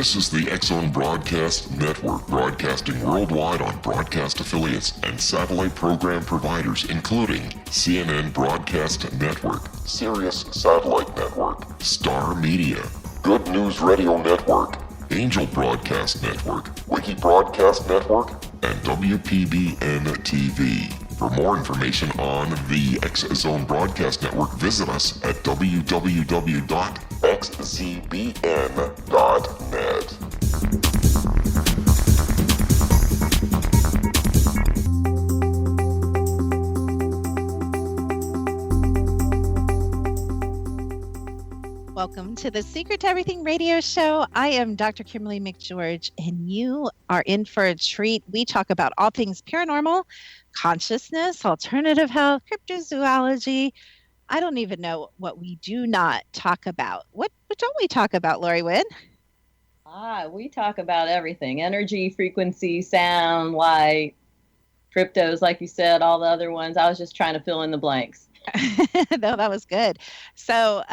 This is the X-Zone Broadcast Network, broadcasting worldwide on broadcast affiliates and satellite program providers, including CNN Broadcast Network, Sirius Satellite Network, Star Media, Good News Radio Network, Angel Broadcast Network, Wiki Broadcast Network, and WPBN TV. For more information on the X-Zone Broadcast Network, visit us at www.xzbn.net. Welcome to the Secret to Everything radio show. I am Dr. Kimberly McGeorge, and you are in for a treat. We talk about all things paranormal, consciousness, alternative health, cryptozoology. I don't even know what we do not talk about. What don't we talk about, Lori Wynn? We talk about everything. Energy, frequency, sound, light, cryptos, like you said, all the other ones. I was just trying to fill in the blanks. No, that was good. So,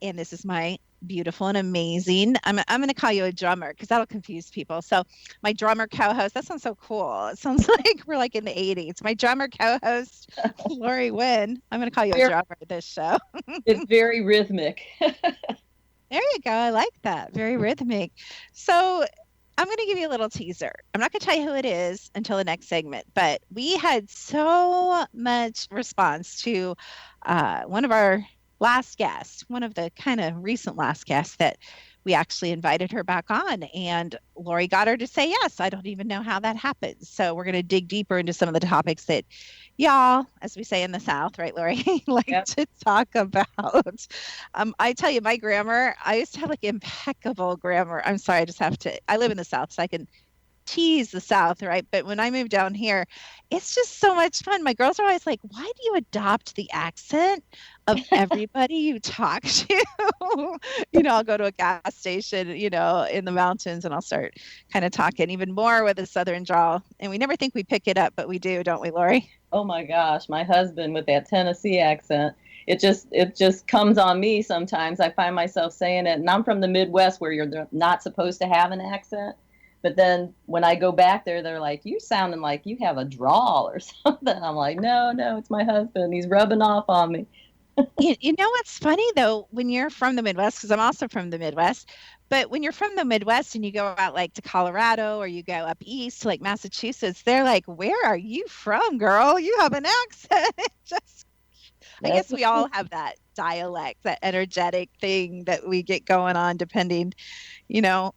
and this is my beautiful and amazing, I'm going to call you a drummer because that'll confuse people. So my drummer co-host, that sounds so cool. It sounds like we're like in the 80s. My drummer co-host, Lori Wynn. I'm going to call you a drummer this show. It's very rhythmic. There you go. I like that. Very rhythmic. So I'm going to give you a little teaser. I'm not going to tell you who it is until the next segment, but we had so much response to one of our last guest, one of the kind of recent last guests that we actually invited her back on, and Lori got her to say yes. I don't even know how that happened. So we're going to dig deeper into some of the topics that y'all, as we say in the South, right, Lori, like to talk about. I tell you, my grammar, I used to have like impeccable grammar. I'm sorry, I live in the South, so I can tease the South, right? But when I moved down here, it's just so much fun. My girls are always like, why do you adopt the accent of everybody you talk to? I'll go to a gas station, in the mountains, and I'll start kind of talking even more with a Southern drawl. And we never think we pick it up, but we do, don't we, Lori? Oh my gosh, my husband with that Tennessee accent. It just comes on me sometimes. I find myself saying it, and I'm from the Midwest where you're not supposed to have an accent. But then when I go back there, they're like, you sounding like you have a drawl or something. I'm like, no, it's my husband. He's rubbing off on me. You know what's funny, though, when you're from the Midwest, because I'm also from the Midwest, but when you're from the Midwest and you go out like to Colorado or you go up east to like Massachusetts, they're like, where are you from, girl? You have an accent. I guess we all have that dialect, that energetic thing that we get going on depending,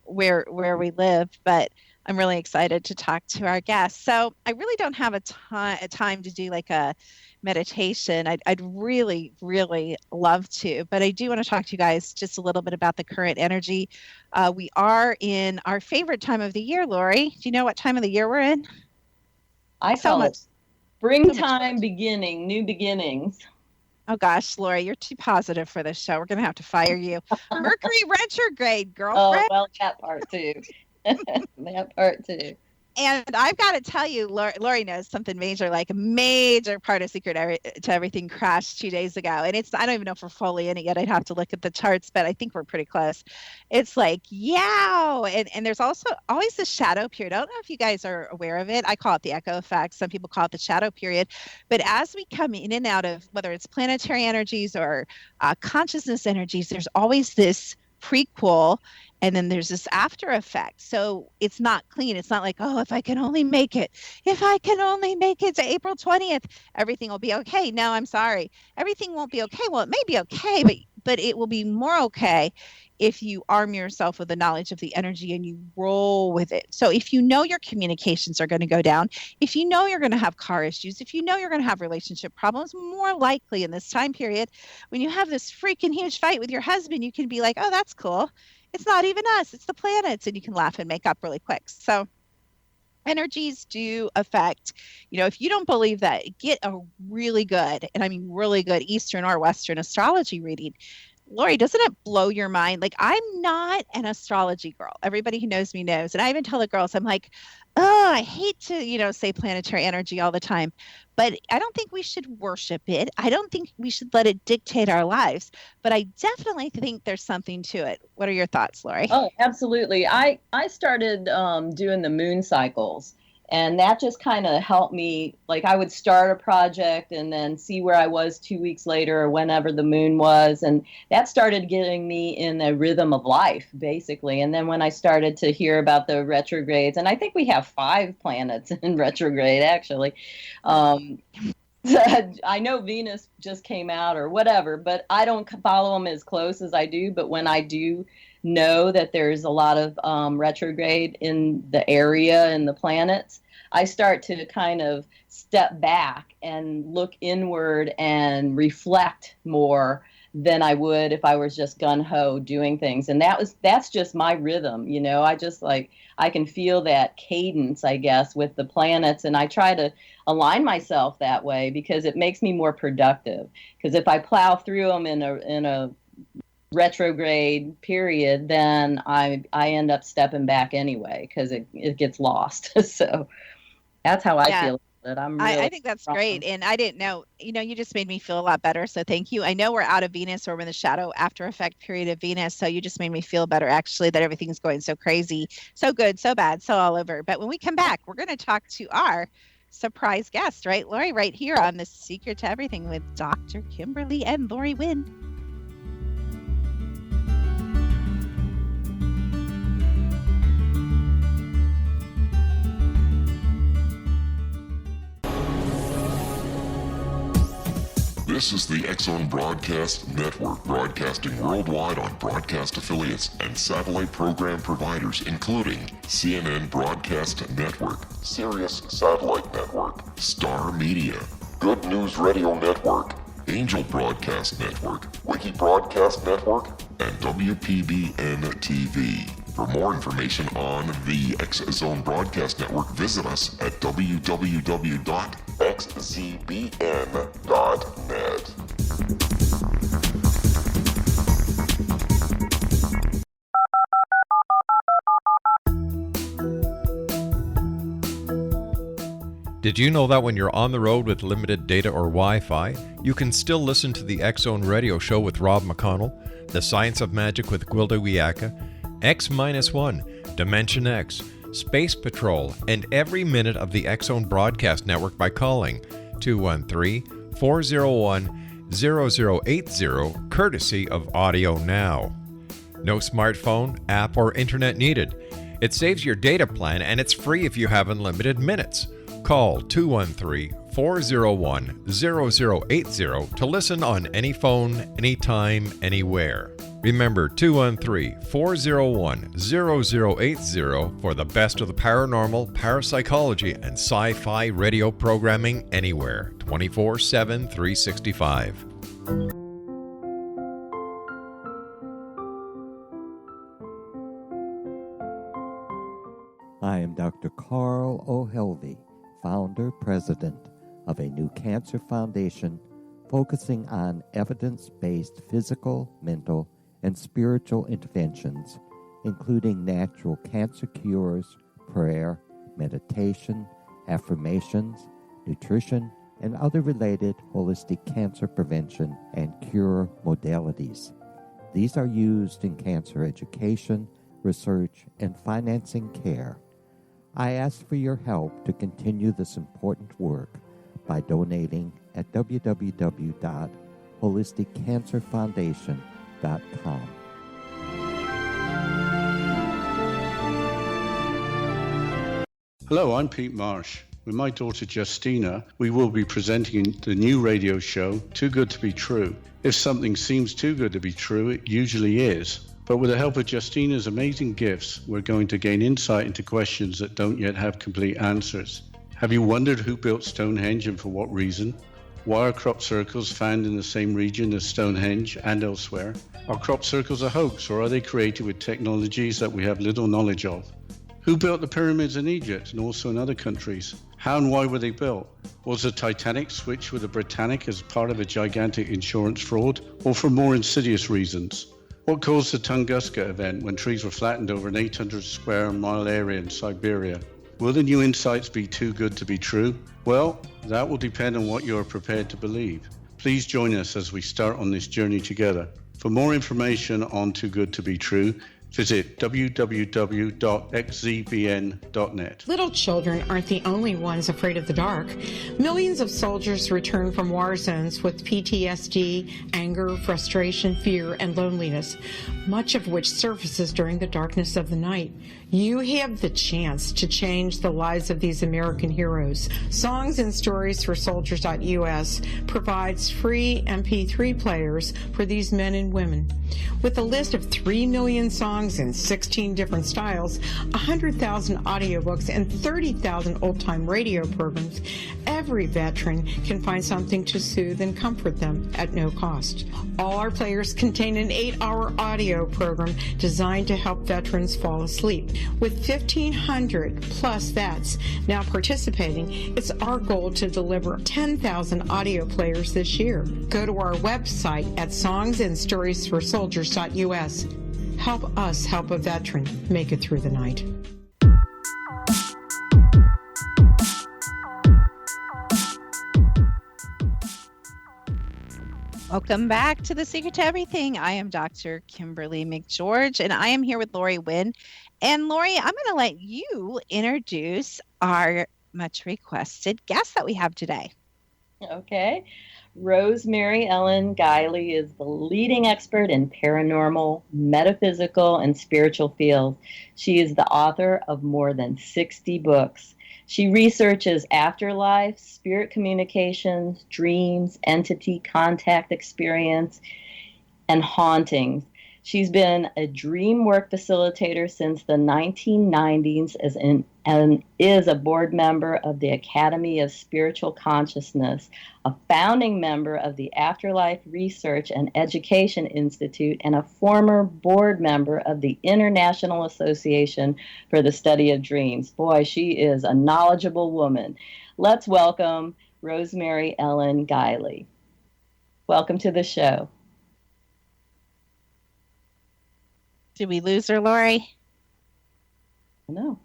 where we live. But I'm really excited to talk to our guest. So I really don't have a time to do like a meditation. I'd really, really love to, but I do want to talk to you guys just a little bit about the current energy. We are in our favorite time of the year, Lori. Do you know what time of the year we're in? I call it springtime beginning, new beginnings. Oh gosh, Lori, you're too positive for this show. We're going to have to fire you. Mercury retrograde, girlfriend. Oh, well, that part too. That part too. And I've got to tell you, Lori knows something major, like a major part of Secret to Everything crashed 2 days ago. And I don't even know if we're fully in it yet. I'd have to look at the charts, but I think we're pretty close. It's like, yow. And there's also always the shadow period. I don't know if you guys are aware of it. I call it the echo effect. Some people call it the shadow period. But as we come in and out of, whether it's planetary energies or consciousness energies, there's always this prequel, and then there's this after effect. So it's not clean. It's not like, oh, if I can only make it to April 20th, everything will be okay. No, I'm sorry. Everything won't be okay. Well, it may be okay, but it will be more okay if you arm yourself with the knowledge of the energy and you roll with it. So if you know your communications are going to go down, if you know you're going to have car issues, if you know you're going to have relationship problems, more likely in this time period, when you have this freaking huge fight with your husband, you can be like, oh, that's cool. It's not even us, it's the planets. And you can laugh and make up really quick. So energies do affect, if you don't believe that, get a really good, and I mean really good Eastern or Western astrology reading. Lori, doesn't it blow your mind? Like, I'm not an astrology girl. Everybody who knows me knows. And I even tell the girls, I'm like, oh, I hate to, say planetary energy all the time, but I don't think we should worship it. I don't think we should let it dictate our lives, but I definitely think there's something to it. What are your thoughts, Lori? Oh, absolutely. I started doing the moon cycles, and that just kind of helped me. Like, I would start a project and then see where I was 2 weeks later or whenever the moon was. And that started getting me in a rhythm of life, basically. And then when I started to hear about the retrogrades, and I think we have 5 planets in retrograde, actually. I know Venus just came out or whatever, but I don't follow them as close as I do. But when I do know that there's a lot of retrograde in the area and the planets, I start to kind of step back and look inward and reflect more than I would if I was just gung-ho doing things. And that's just my rhythm, I can feel that cadence, I guess, with the planets, and I try to align myself that way because it makes me more productive. Because if I plow through them in a retrograde period, then I end up stepping back anyway because it gets lost. So that's how I feel about it. I think that's great. And I didn't know, you just made me feel a lot better. So thank you. I know we're out of Venus, or we're in the shadow after effect period of Venus. So you just made me feel better, actually, that everything's going so crazy, so good, so bad, so all over. But when we come back, we're going to talk to our surprise guest, right, Lori, right here on The Secret to Everything with Dr. Kimberly and Lori Wynn. This is the X-Zone Broadcast Network, broadcasting worldwide on broadcast affiliates and satellite program providers, including CNN Broadcast Network, Sirius Satellite Network, Star Media, Good News Radio Network, Angel Broadcast Network, Wiki Broadcast Network, and WPBN TV. For more information on the X-Zone Broadcast Network, visit us at www.xzbn.net. Did you know that when you're on the road with limited data or Wi-Fi, you can still listen to the X-Zone Radio Show with Rob McConnell, The Science of Magic with Guiley, X-1, Dimension X, Space Patrol, and every minute of the X-Zone Broadcast Network by calling 213-401-0080, courtesy of Audio Now. No smartphone, app, or internet needed. It saves your data plan, and it's free if you have unlimited minutes. Call 213-401-0080 to listen on any phone, anytime, anywhere. Remember 213-401-0080 for the best of the paranormal, parapsychology, and sci-fi radio programming anywhere, 24/7, 365. I am Dr. Carl O'Helvey, founder, president of a new cancer foundation focusing on evidence-based physical, mental, and spiritual interventions, including natural cancer cures, prayer, meditation, affirmations, nutrition, and other related holistic cancer prevention and cure modalities. These are used in cancer education, research, and financing care. I ask for your help to continue this important work by donating at www.holisticcancerfoundation.com. Hello, I'm Pete Marsh. With my daughter Justina, we will be presenting the new radio show, Too Good to Be True. If something seems too good to be true, it usually is. But with the help of Justina's amazing gifts, we're going to gain insight into questions that don't yet have complete answers. Have you wondered who built Stonehenge and for what reason? Why are crop circles found in the same region as Stonehenge and elsewhere? Are crop circles a hoax, or are they created with technologies that we have little knowledge of? Who built the pyramids in Egypt and also in other countries? How and why were they built? Was the Titanic switched with the Britannic as part of a gigantic insurance fraud, or for more insidious reasons? What caused the Tunguska event when trees were flattened over an 800 square mile area in Siberia? Will the new insights be too good to be true? Well, that will depend on what you are prepared to believe. Please join us as we start on this journey together. For more information on Too Good to Be True, visit www.xzbn.net. Little children aren't the only ones afraid of the dark. Millions of soldiers return from war zones with PTSD, anger, frustration, fear, and loneliness, much of which surfaces during the darkness of the night. You have the chance to change the lives of these American heroes. Songs and Stories for Soldiers.us provides free MP3 players for these men and women. With a list of 3 million songs in 16 different styles, 100,000 audiobooks, and 30,000 old-time radio programs, every veteran can find something to soothe and comfort them at no cost. All our players contain an 8-hour audio program designed to help veterans fall asleep. With 1,500 plus vets now participating, it's our goal to deliver 10,000 audio players this year. Go to our website at songsandstoriesforsoldiers.us. Help us help a veteran make it through the night. Welcome back to The Secret to Everything. I am Dr. Kimberly McGeorge, and I am here with Lori Wynn. And Lori, I'm going to let you introduce our much requested guest that we have today. Okay. Rosemary Ellen Guiley is the leading expert in paranormal, metaphysical, and spiritual fields. She is the author of more than 60 books. She researches afterlife, spirit communications, dreams, entity contact experience, and hauntings. She's been a dream work facilitator since the 1990s and is a board member of the Academy of Spiritual Consciousness, a founding member of the Afterlife Research and Education Institute, and a former board member of the International Association for the Study of Dreams. Boy, she is a knowledgeable woman. Let's welcome Rosemary Ellen Guiley. Welcome to the show. Did we lose her, Lori? No.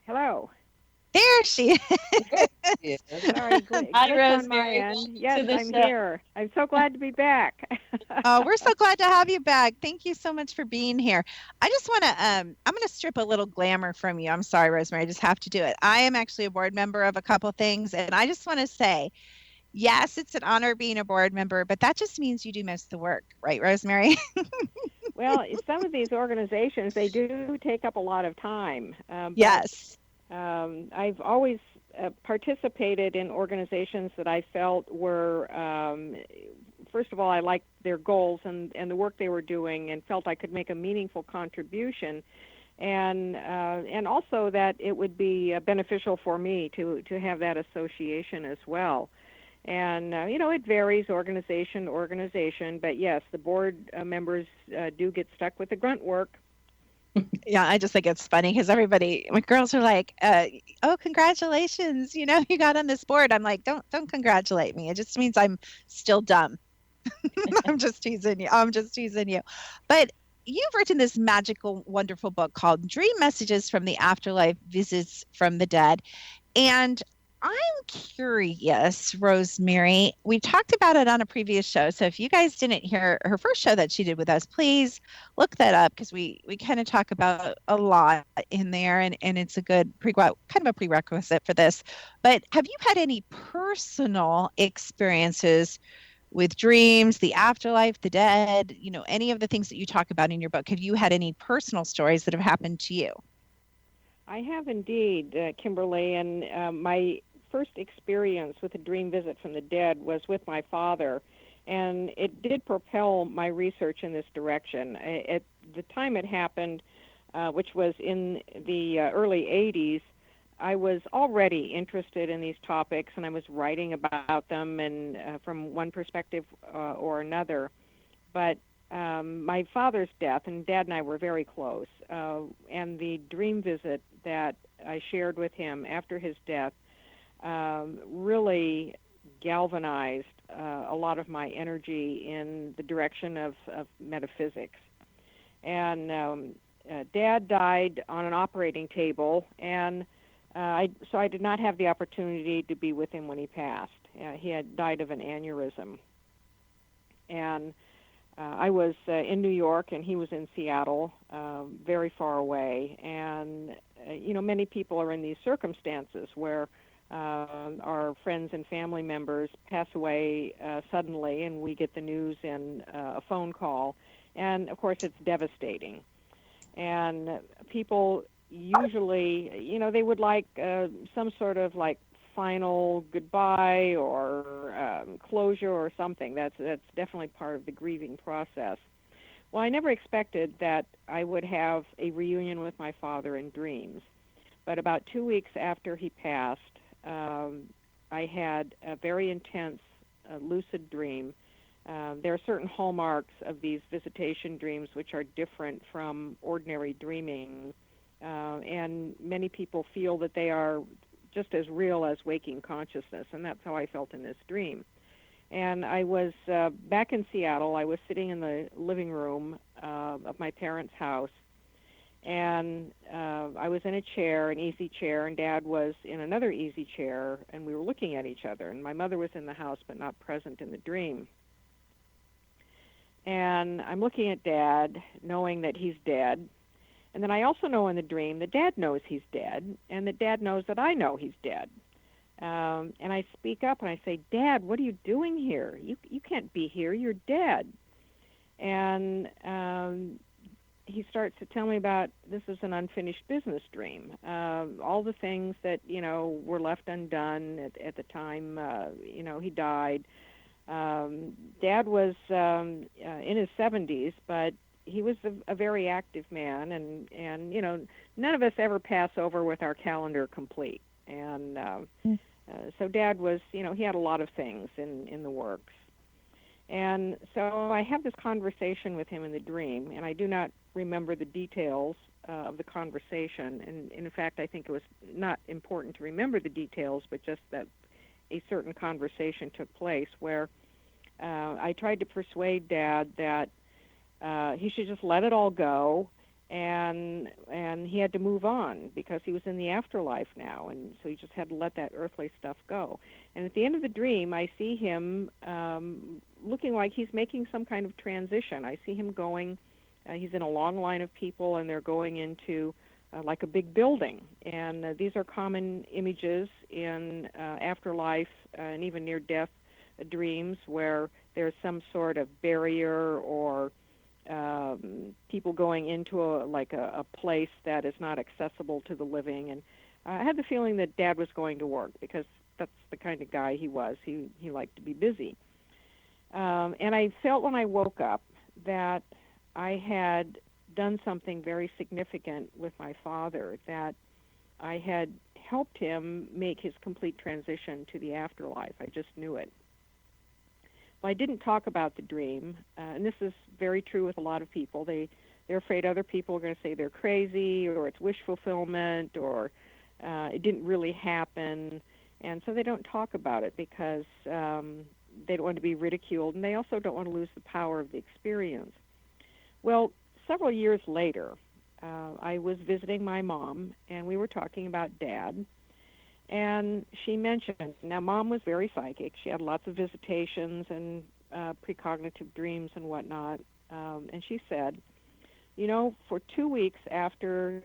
Hello. There she is. Sorry, Hi, glitch Rosemary. on my end. Yes, I'm show. here. I'm so glad to be back. Oh, we're so glad to have you back. Thank you so much for being here. I just want to, I'm going to strip a little glamour from you. I'm sorry, Rosemary. I just have to do it. I am actually a board member of a couple things, and I just want to say, yes, it's an honor being a board member, but that just means you do most of the work, right, Rosemary? Well, some of these organizations, they do take up a lot of time. Yes. I've always participated in organizations that I felt were, first of all, I liked their goals and the work they were doing and felt I could make a meaningful contribution. And also that it would be beneficial for me to have that association as well. And, it varies organization to organization, but yes, the board members do get stuck with the grunt work. Yeah, I just think it's funny because my girls are like, oh, congratulations, you got on this board. I'm like, don't congratulate me. It just means I'm still dumb. I'm just teasing you. But you've written this magical, wonderful book called Dream Messages from the Afterlife, Visits from the Dead. And I'm curious, Rosemary, we talked about it on a previous show. So if you guys didn't hear her first show that she did with us, please look that up because we kind of talk about a lot in there and it's a good kind of a prerequisite for this. But have you had any personal experiences with dreams, the afterlife, the dead, any of the things that you talk about in your book? Have you had any personal stories that have happened to you? I have indeed, Kimberly, and my first experience with a dream visit from the dead was with my father, and it did propel my research in this direction. At the time it happened, which was in the early 80s, I was already interested in these topics, and I was writing about them and from one perspective or another. But my father's death, and Dad and I were very close, and the dream visit that I shared with him after his death really galvanized a lot of my energy in the direction of metaphysics. And Dad died on an operating table, and so I did not have the opportunity to be with him when he passed. He had died of an aneurysm. And I was in New York, and he was in Seattle, very far away. And, many people are in these circumstances where our friends and family members pass away suddenly, and we get the news in a phone call. And, of course, it's devastating. And people usually, they would like some sort of like final goodbye or closure or something. That's definitely part of the grieving process. Well, I never expected that I would have a reunion with my father in dreams. But about 2 weeks after he passed, I had a very intense lucid dream. There are certain hallmarks of these visitation dreams which are different from ordinary dreaming, and many people feel that they are just as real as waking consciousness, and that's how I felt in this dream. And I was back in Seattle. I was sitting in the living room of my parents' house, and I was in a chair, an easy chair, and Dad was in another easy chair, and we were looking at each other. And my mother was in the house but not present in the dream. And I'm looking at Dad, knowing that he's dead. And then I also know in the dream that Dad knows he's dead, and that Dad knows that I know he's dead. And I speak up and I say, Dad, what are you doing here? You can't be here. You're dead. And he starts to tell me about this is an unfinished business dream. All the things that, were left undone at the time, he died. Dad was in his 70s, but he was a very active man, and none of us ever pass over with our calendar complete. And so Dad was, he had a lot of things in the works. And so I have this conversation with him in the dream, and I do not remember the details of the conversation. And in fact, I think it was not important to remember the details, but just that a certain conversation took place where I tried to persuade Dad that he should just let it all go, and he had to move on because he was in the afterlife now, and so he just had to let that earthly stuff go. And at the end of the dream, I see him looking like he's making some kind of transition. I see him going, he's in a long line of people, and they're going into like a big building. And these are common images in afterlife and even near-death dreams where there's some sort of barrier or people going into a place that is not accessible to the living. And I had the feeling that Dad was going to work because that's the kind of guy he was. He liked to be busy. And I felt when I woke up that I had done something very significant with my father, that I had helped him make his complete transition to the afterlife. I just knew it. Well, I didn't talk about the dream, and this is very true with a lot of people. They're afraid other people are going to say they're crazy, or it's wish fulfillment, or it didn't really happen, and so they don't talk about it because they don't want to be ridiculed, and they also don't want to lose the power of the experience. Well, several years later, I was visiting my mom, and we were talking about Dad. And she mentioned, now Mom was very psychic. She had lots of visitations and precognitive dreams and whatnot. And she said, for 2 weeks after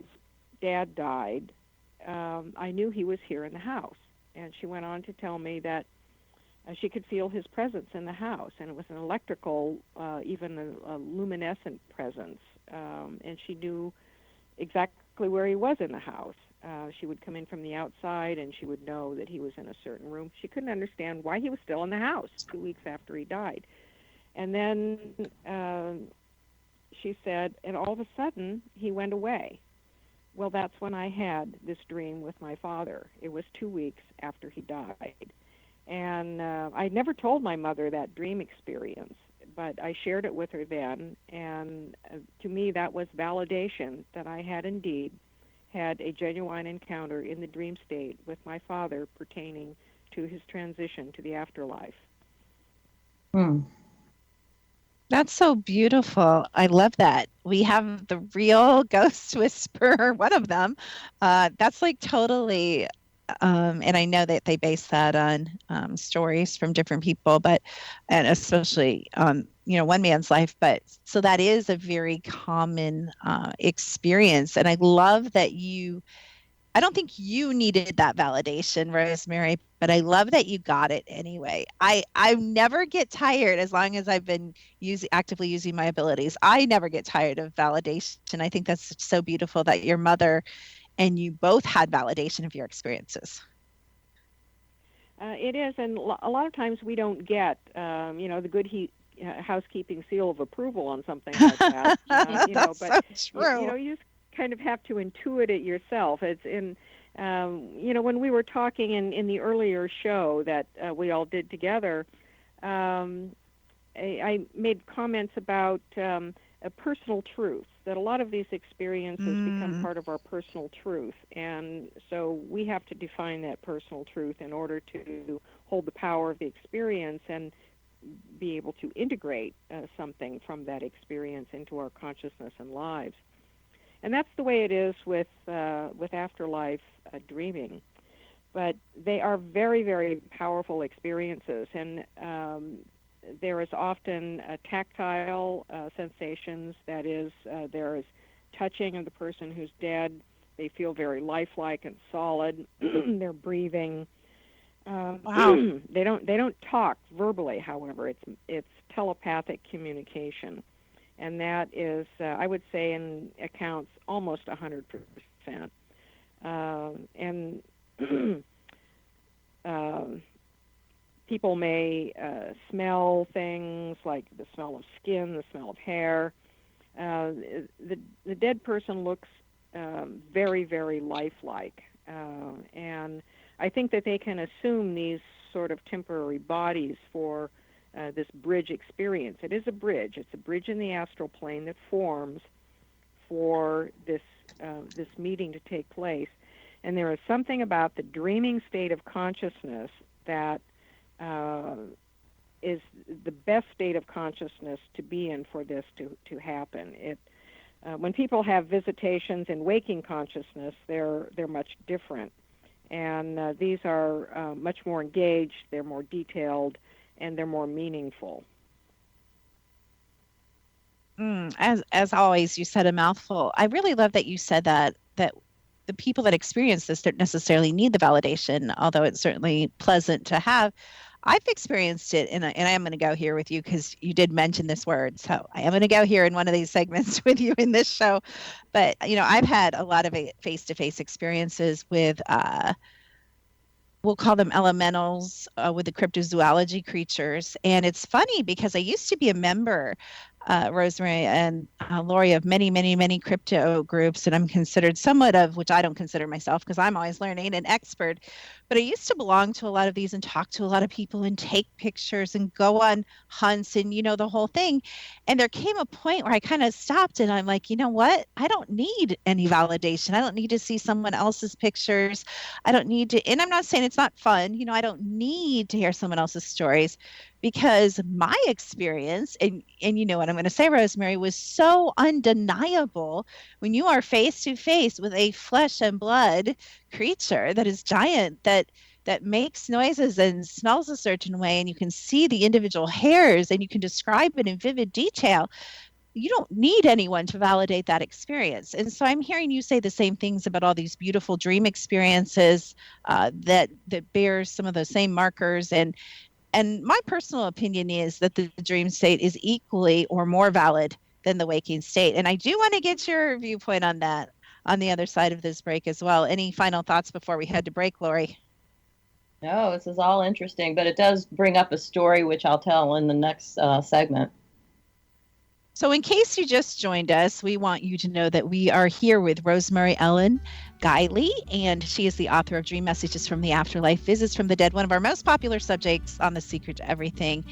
Dad died, I knew he was here in the house. And she went on to tell me that she could feel his presence in the house. And it was an electrical, even a luminescent presence. And she knew exactly where he was in the house. She would come in from the outside, and she would know that he was in a certain room. She couldn't understand why he was still in the house 2 weeks after he died. And then she said, and all of a sudden, he went away. Well, that's when I had this dream with my father. It was 2 weeks after he died. And I never told my mother that dream experience, but I shared it with her then, and to me that was validation that I had indeed had a genuine encounter in the dream state with my father pertaining to his transition to the afterlife. That's so beautiful. I love that. We have the real ghost whisperer, one of them. That's like totally, and I know that they base that on stories from different people, and especially, one man's life. But so that is a very common experience. And I love that I don't think you needed that validation, Rosemary, but I love that you got it anyway. I never get tired as long as I've been actively using my abilities. I never get tired of validation. I think that's so beautiful that your mother and you both had validation of your experiences. It is, and a lot of times we don't get, the good housekeeping seal of approval on something like that. That's but so true. You just kind of have to intuit it yourself. It's in, when we were talking in the earlier show that we all did together, I made comments about a personal truth, that a lot of these experiences become part of our personal truth. And so we have to define that personal truth in order to hold the power of the experience and be able to integrate something from that experience into our consciousness and lives. And that's the way it is with afterlife dreaming. But they are very, very powerful experiences, and there is often tactile sensations. That is, there is touching of the person who's dead. They feel very lifelike and solid. They're breathing. Wow. They don't talk verbally, however. It's telepathic communication. And that is, I would say, in accounts almost 100%. And people may smell things like the smell of skin, the smell of hair. The dead person looks very, very lifelike. And I think that they can assume these sort of temporary bodies for this bridge experience. It is a bridge. It's a bridge in the astral plane that forms for this meeting to take place. And there is something about the dreaming state of consciousness that is the best state of consciousness to be in for this to happen. When people have visitations in waking consciousness, they're much different. And these are much more engaged, they're more detailed, and they're more meaningful. As always, you said a mouthful. I really love that you said that the people that experience this don't necessarily need the validation, although it's certainly pleasant to have. I've experienced it, and I am going to go here with you because you did mention this word. So I am going to go here in one of these segments with you in this show. But, I've had a lot of face-to-face experiences with we'll call them elementals, with the cryptozoology creatures. And it's funny because I used to be a member, Rosemary and Lori, of many, many, many crypto groups. And I'm considered somewhat of, which I don't consider myself because I'm always learning, an expert. But I used to belong to a lot of these and talk to a lot of people and take pictures and go on hunts and, the whole thing. And there came a point where I kind of stopped and I'm like, you know what? I don't need any validation. I don't need to see someone else's pictures. I don't need to, and I'm not saying it's not fun. I don't need to hear someone else's stories, because my experience, and you know what I'm going to say, Rosemary, was so undeniable when you are face to face with a flesh and blood creature that is giant, that makes noises and smells a certain way, and you can see the individual hairs and you can describe it in vivid detail. You don't need anyone to validate that experience. And so I'm hearing you say the same things about all these beautiful dream experiences that bears some of the same markers. And my personal opinion is that the dream state is equally or more valid than the waking state. And I do want to get your viewpoint on that on the other side of this break as well. Any final thoughts before we head to break, Lori? No, this is all interesting, but it does bring up a story which I'll tell in the next segment. So in case you just joined us, we want you to know that we are here with Rosemary Ellen Guiley, and she is the author of Dream Messages from the Afterlife, Visits from the Dead, one of our most popular subjects on The Secret to Everything.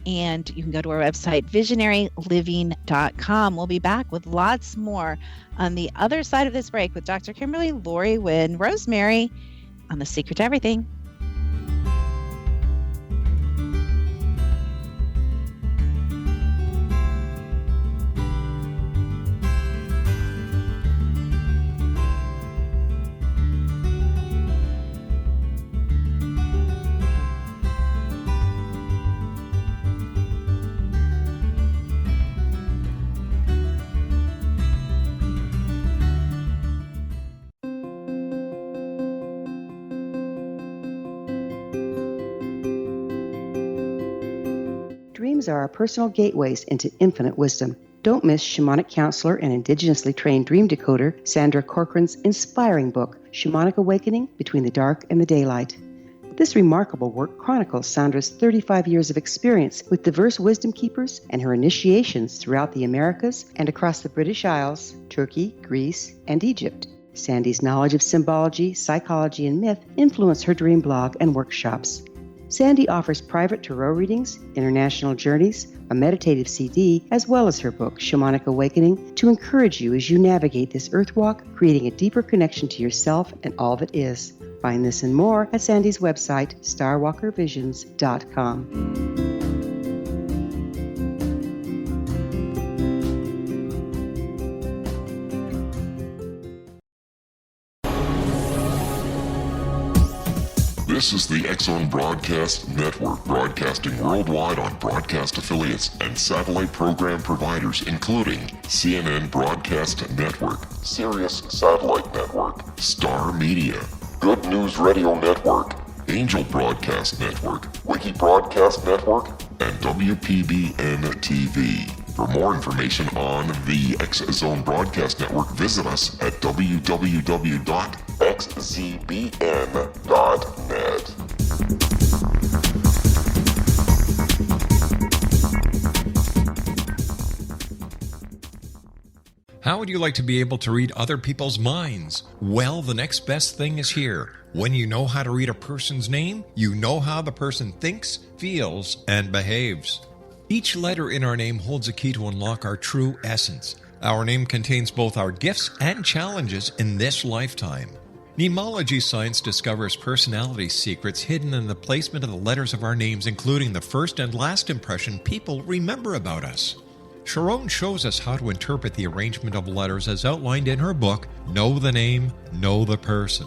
And you can go to our website, visionaryliving.com. We'll be back with lots more on the other side of this break with Dr. Kimberly, Lori Wynn, Rosemary on The Secret to Everything. Dreams are our personal gateways into infinite wisdom. Don't miss shamanic counselor and indigenously trained dream decoder Sandra Corcoran's inspiring book, Shamanic Awakening Between the Dark and the Daylight. This remarkable work chronicles Sandra's 35 years of experience with diverse wisdom keepers and her initiations throughout the Americas and across the British Isles, Turkey, Greece, and Egypt. Sandy's knowledge of symbology, psychology, and myth influence her dream blog and workshops. Sandy offers private tarot readings, international journeys, a meditative CD, as well as her book, Shamanic Awakening, to encourage you as you navigate this earth walk, creating a deeper connection to yourself and all that is. Find this and more at Sandy's website, starwalkervisions.com. This is the X-Zone Broadcast Network, broadcasting worldwide on broadcast affiliates and satellite program providers, including CNN Broadcast Network, Sirius Satellite Network, Star Media, Good News Radio Network, Angel Broadcast Network, Wiki Broadcast Network, and WPBN TV. For more information on the X-Zone Broadcast Network, visit us at www.xzbn.net. How would you like to be able to read other people's minds? Well, the next best thing is here. When you know how to read a person's name, you know how the person thinks, feels, and behaves. Each letter in our name holds a key to unlock our true essence. Our name contains both our gifts and challenges in this lifetime. Mnemology science discovers personality secrets hidden in the placement of the letters of our names, including the first and last impression people remember about us. Sharon shows us how to interpret the arrangement of letters as outlined in her book, Know the Name, Know the Person.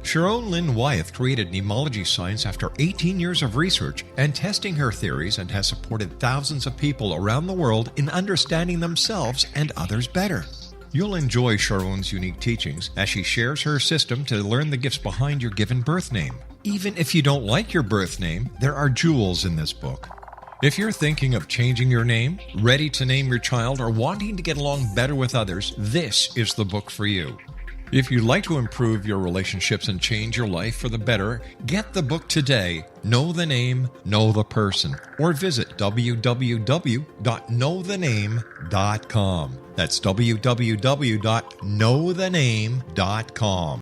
Sharon Lynn Wyeth created mnemology science after 18 years of research and testing her theories, and has supported thousands of people around the world in understanding themselves and others better. You'll enjoy Sharon's unique teachings as she shares her system to learn the gifts behind your given birth name. Even if you don't like your birth name, there are jewels in this book. If you're thinking of changing your name, ready to name your child, or wanting to get along better with others, this is the book for you. If you'd like to improve your relationships and change your life for the better, get the book today, Know the Name, Know the Person, or visit www.knowthename.com. That's www.knowthename.com.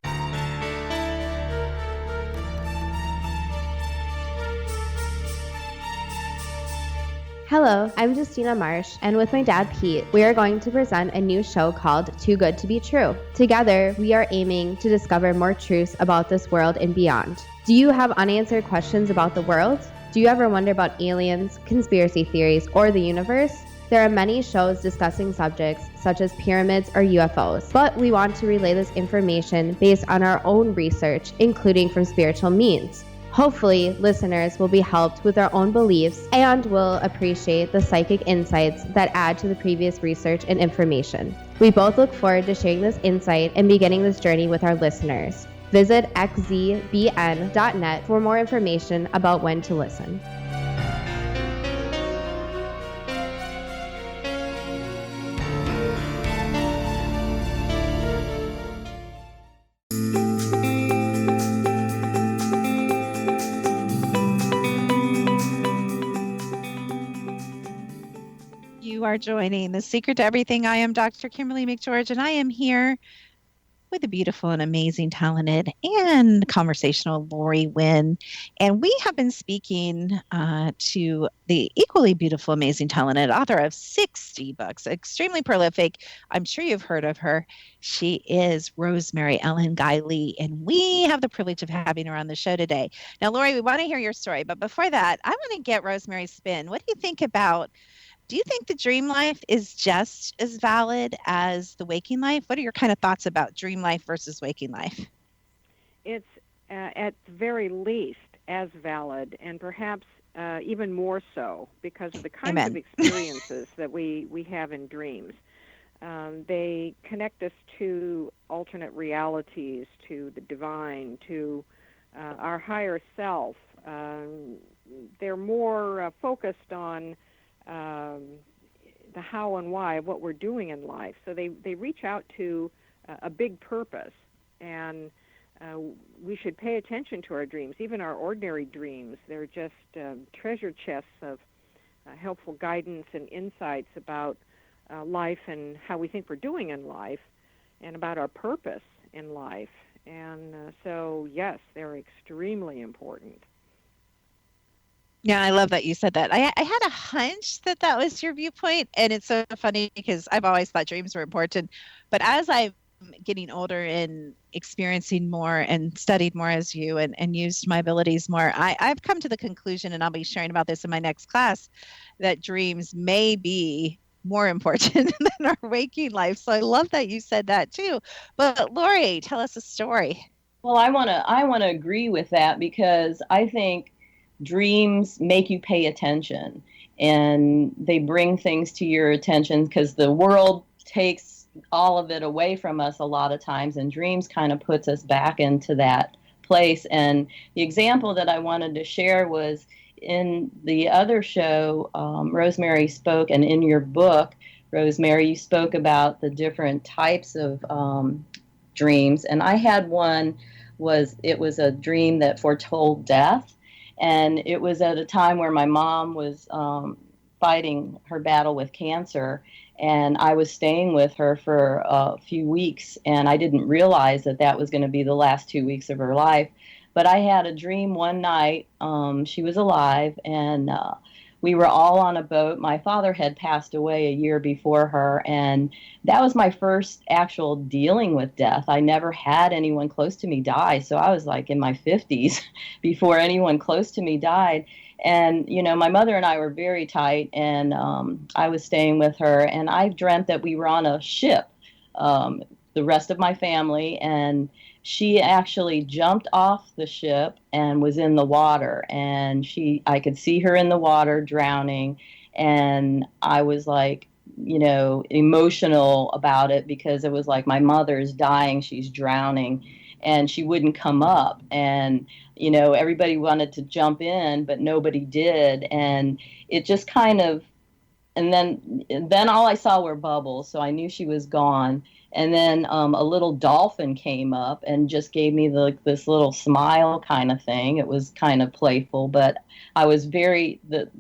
Hello, I'm Justina Marsh, and with my dad Pete, we are going to present a new show called Too Good to Be True. Together, we are aiming to discover more truths about this world and beyond. Do you have unanswered questions about the world? Do you ever wonder about aliens, conspiracy theories, or the universe? There are many shows discussing subjects such as pyramids or UFOs, but we want to relay this information based on our own research, including from spiritual means. Hopefully, listeners will be helped with their own beliefs and will appreciate the psychic insights that add to the previous research and information. We both look forward to sharing this insight and beginning this journey with our listeners. Visit xzbn.net for more information about when to listen. are joining The Secret to Everything. I am Dr. Kimberly McGeorge, and I am here with the beautiful and amazing, talented, and conversational Lori Wynn. And we have been speaking to the equally beautiful, amazing, talented author of 60 books, extremely prolific. I'm sure you've heard of her. She is Rosemary Ellen Guiley, and we have the privilege of having her on the show today. Now, Lori, we want to hear your story, but before that, I want to get Rosemary's spin. What do you think about Do you think the dream life is just as valid as the waking life? What are your kind of thoughts about dream life versus waking life? It's at the very least as valid, and perhaps even more so because of the kinds Amen. of experiences that we have in dreams. They connect us to alternate realities, to the divine, to our higher self. They're more focused on the how and why of what we're doing in life. So they reach out to a big purpose, and we should pay attention to our dreams, even our ordinary dreams. They're just treasure chests of helpful guidance and insights about life and how we think we're doing in life and about our purpose in life. And so, yes, they're extremely important. Yeah, I love that you said that. I had a hunch that that was your viewpoint, and it's so funny because I've always thought dreams were important. But as I'm getting older and experiencing more and studied more as you and used my abilities more, I've come to the conclusion, and I'll be sharing about this in my next class, that dreams may be more important than our waking life. So I love that you said that too. But Lori, tell us a story. Well, I want to agree with that because I think dreams make you pay attention, and they bring things to your attention because the world takes all of it away from us a lot of times, and dreams kind of puts us back into that place. And the example that I wanted to share was in the other show, Rosemary spoke, and in your book, Rosemary, you spoke about the different types of dreams. And I had one, it was a dream that foretold death. And it was at a time where my mom was fighting her battle with cancer, and I was staying with her for a few weeks, and I didn't realize that that was going to be the last 2 weeks of her life. But I had a dream one night. She was alive, and we were all on a boat. My father had passed away a year before her, and that was my first actual dealing with death. I never had anyone close to me die, so I was like in my 50s before anyone close to me died. And, you know, my mother and I were very tight, and I was staying with her, and I dreamt that we were on a ship, the rest of my family, and she actually jumped off the ship and was in the water, and I could see her in the water drowning, and I was like, you know, emotional about it because it was like my mother's dying, she's drowning, and she wouldn't come up, and you know, everybody wanted to jump in, but nobody did, and it just kind of, and then all I saw were bubbles, so I knew she was gone. And then a little dolphin came up and just gave me this little smile kind of thing. It was kind of playful, but I was the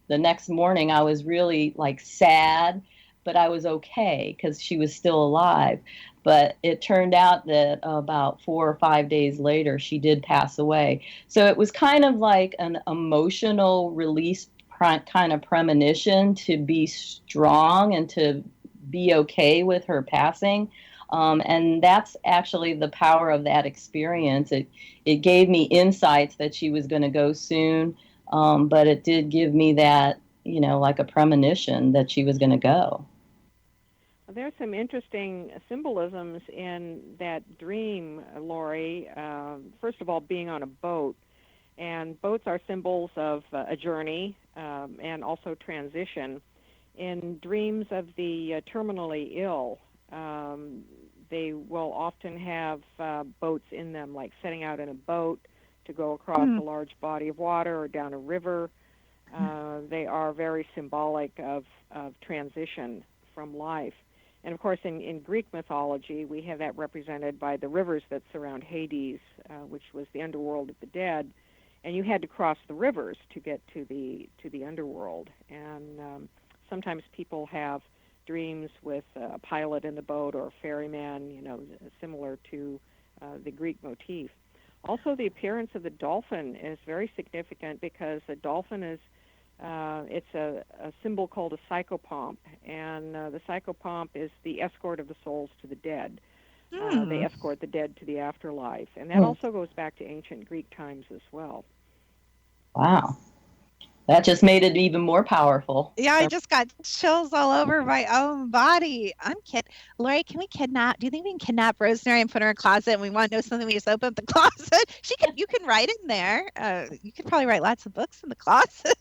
next morning, I was really like sad, but I was okay because she was still alive. But it turned out that about 4 or 5 days later, she did pass away. So it was kind of like an emotional release kind of premonition to be strong and to be okay with her passing. And that's actually the power of that experience. It gave me insights that she was going to go soon, but it did give me that, you know, like a premonition that she was going to go. There's some interesting symbolisms in that dream, Lori. First of all, being on a boat. And boats are symbols of a journey and also transition. In dreams of the terminally ill, they will often have boats in them, like setting out in a boat to go across a large body of water or down a river. They are very symbolic of transition from life. And, of course, in Greek mythology, we have that represented by the rivers that surround Hades, which was the underworld of the dead. And you had to cross the rivers to get to the underworld. And sometimes people have dreams with a pilot in the boat or a ferryman, similar to the Greek motif. Also, the appearance of the dolphin is very significant because the dolphin is it's a symbol called a psychopomp, and the psychopomp is the escort of the souls to the dead. They escort the dead to the afterlife, and that also goes back to ancient Greek times as well. Wow. That just made it even more powerful. Yeah, I just got chills all over my own body. I'm kidding. Lori, can we kidnap? Do you think we can kidnap Rosemary and put her in a closet and we want to know something? We just open up the closet. You can write in there. You could probably write lots of books in the closet.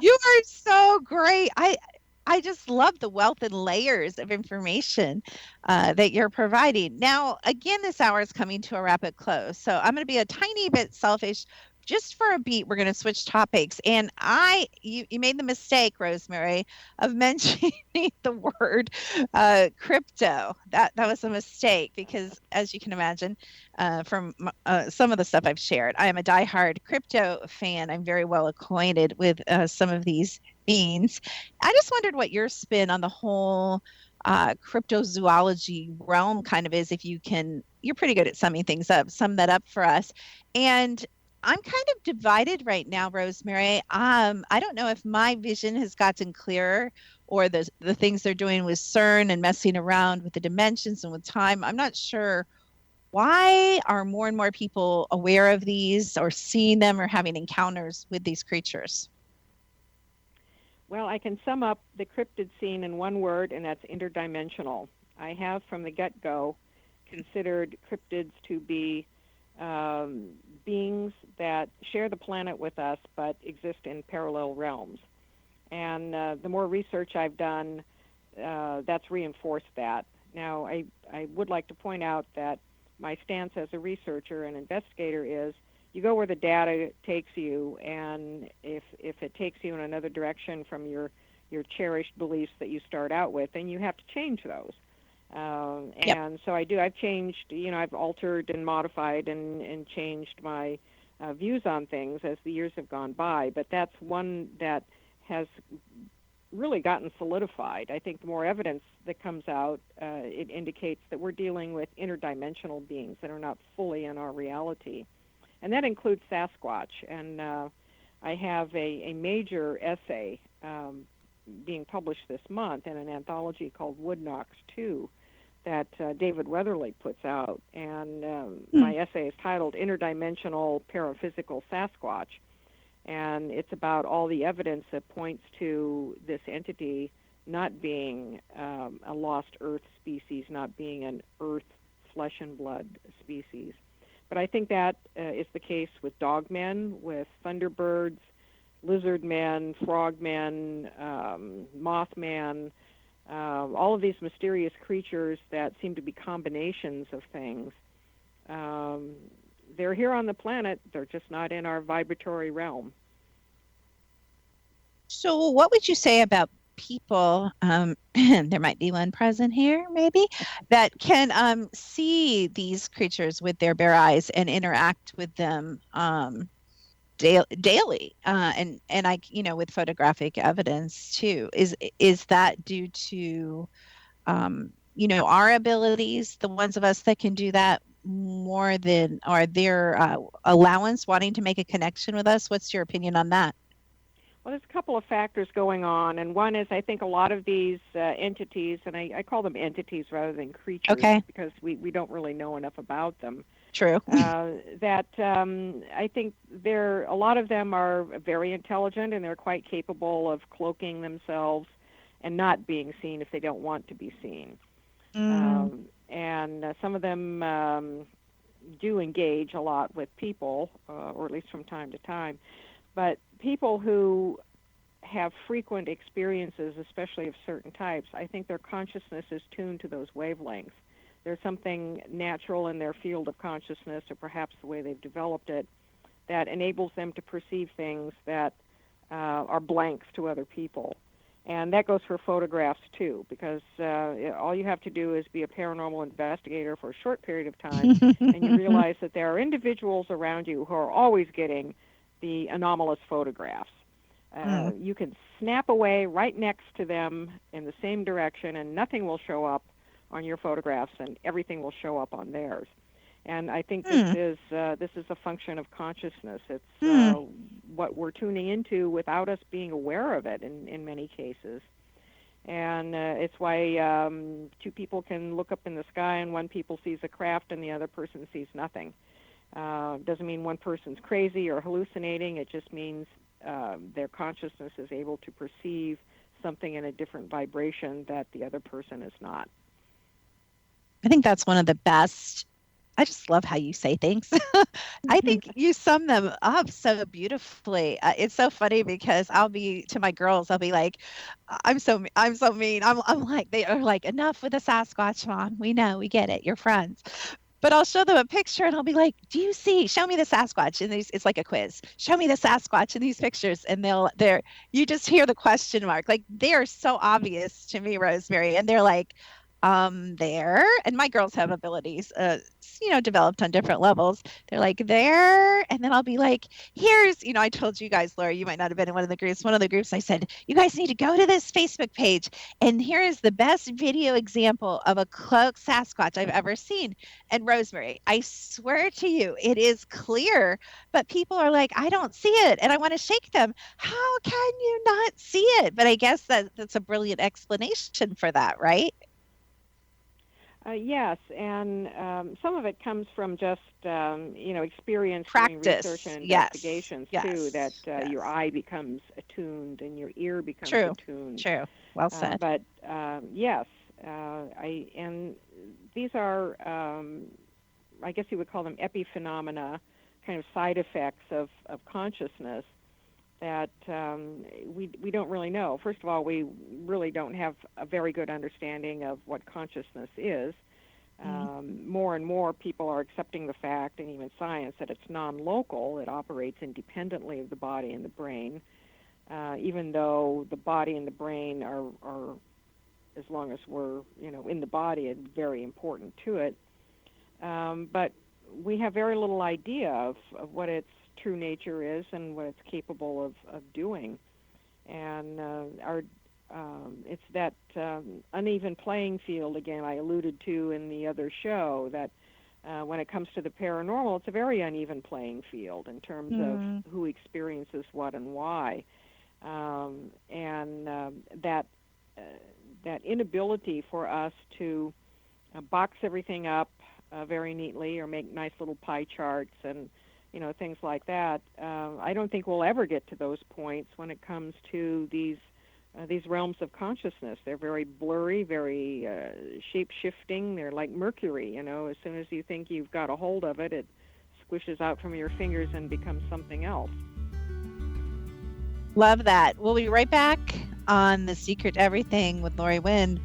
You are so great. I just love the wealth and layers of information that you're providing. Now, again, this hour is coming to a rapid close. So I'm going to be a tiny bit selfish. Just for a beat, we're going to switch topics. And you made the mistake, Rosemary, of mentioning the word crypto. That was a mistake because, as you can imagine, from some of the stuff I've shared, I am a diehard crypto fan. I'm very well acquainted with some of these beings. I just wondered what your spin on the whole cryptozoology realm kind of is. If you can, you're pretty good at summing things up. Sum that up for us. And I'm kind of divided right now, Rosemary. I don't know if my vision has gotten clearer or the things they're doing with CERN and messing around with the dimensions and with time. I'm not sure. Why are more and more people aware of these or seeing them or having encounters with these creatures? Well, I can sum up the cryptid scene in one word, and that's interdimensional. I have from the get-go considered cryptids to be beings that share the planet with us but exist in parallel realms. And the more research I've done, that's reinforced that. Now, I would like to point out that my stance as a researcher and investigator is you go where the data takes you, and if it takes you in another direction from your cherished beliefs that you start out with, then you have to change those. And so I do. I've changed, I've altered and modified and changed my views on things as the years have gone by. But that's one that has really gotten solidified. I think the more evidence that comes out, it indicates that we're dealing with interdimensional beings that are not fully in our reality. And that includes Sasquatch. And I have a major essay being published this month in an anthology called Woodknox 2 that David Weatherly puts out. And my essay is titled Interdimensional Paraphysical Sasquatch. And it's about all the evidence that points to this entity not being a lost Earth species, not being an Earth flesh and blood species. But I think that is the case with dogmen, with thunderbirds, lizard men, frogmen, mothman, all of these mysterious creatures that seem to be combinations of things. They're here on the planet. They're just not in our vibratory realm. So what would you say about people, there might be one present here maybe, that can see these creatures with their bare eyes and interact with them daily, and I, with photographic evidence too? Is that due to our abilities, the ones of us that can do that, more than, or their allowance wanting to make a connection with us? What's your opinion on that? Well, there's a couple of factors going on, and one is I think a lot of these entities, and I call them entities rather than creatures, because we don't really know enough about them. True. That I think a lot of them are very intelligent, and they're quite capable of cloaking themselves and not being seen if they don't want to be seen. And some of them do engage a lot with people, or at least from time to time. But people who have frequent experiences, especially of certain types, I think their consciousness is tuned to those wavelengths. There's something natural in their field of consciousness, or perhaps the way they've developed it, that enables them to perceive things that are blanks to other people. And that goes for photographs, too, because all you have to do is be a paranormal investigator for a short period of time, and you realize that there are individuals around you who are always getting the anomalous photographs. You can snap away right next to them in the same direction, and nothing will show up on your photographs, and everything will show up on theirs. And I think this is a function of consciousness. It's what we're tuning into without us being aware of it in many cases. And it's why two people can look up in the sky and one people sees a craft and the other person sees nothing. Doesn't mean one person's crazy or hallucinating. It just means their consciousness is able to perceive something in a different vibration that the other person is not. I think that's one of the best. I just love how you say things. I think you sum them up so beautifully. It's so funny because I'll be to my girls, I'll be like, I'm so mean. I'm like, they are like, enough with the Sasquatch, Mom. We know, we get it. You're friends. But I'll show them a picture and I'll be like, do you see, show me the Sasquatch. And it's like a quiz. Show me the Sasquatch in these pictures. And you just hear the question mark. Like, they are so obvious to me, Rosemary. And they're like, there. And my girls have abilities, developed on different levels. They're like, there. And then I'll be like, here's, I told you guys, Laura, you might not have been in one of the groups. One of the groups, I said, you guys need to go to this Facebook page. And here is the best video example of a cloaked Sasquatch I've ever seen. And Rosemary, I swear to you, it is clear, but people are like, I don't see it. And I want to shake them. How can you not see it? But I guess that's a brilliant explanation for that, right? Yes, and some of it comes from just experience, practice, doing research and investigations too. That your eye becomes attuned and your ear becomes attuned. True. Well said. But yes, and these are, I guess you would call them epiphenomena, kind of side effects of consciousness that we don't really know. First of all, we really don't have a very good understanding of what consciousness is. More and more people are accepting the fact, and even science, that it's non-local. It operates independently of the body and the brain, even though the body and the brain are as long as we're in the body, it's very important to it. But we have very little idea of what its true nature is and what it's capable of doing. And it's that uneven playing field, again, I alluded to in the other show, that when it comes to the paranormal, it's a very uneven playing field in terms of who experiences what and why. And that inability for us to box everything up very neatly or make nice little pie charts and things like that. I don't think we'll ever get to those points when it comes to these realms of consciousness. They're very blurry, very shape-shifting. They're like mercury, As soon as you think you've got a hold of it, it squishes out from your fingers and becomes something else. Love that. We'll be right back on The Secret to Everything with Lori Wynn,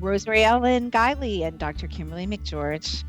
Rosemary Ellen Guiley, and Dr. Kimberly McGeorge.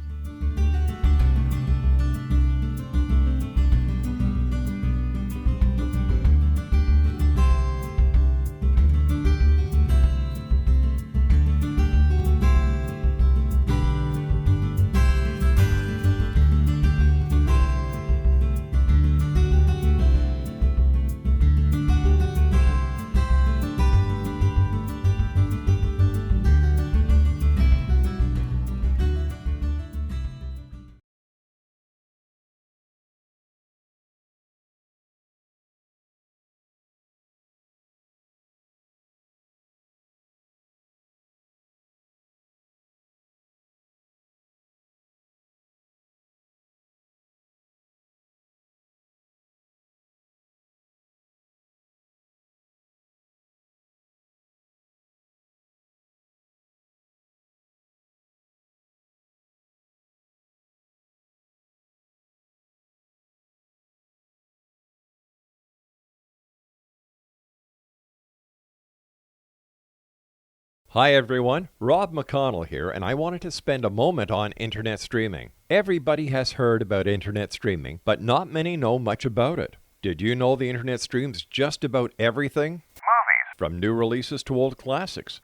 Hi everyone, Rob McConnell here, and I wanted to spend a moment on internet streaming. Everybody has heard about internet streaming, but not many know much about it. Did you know the internet streams just about everything? Movies. From new releases to old classics. TV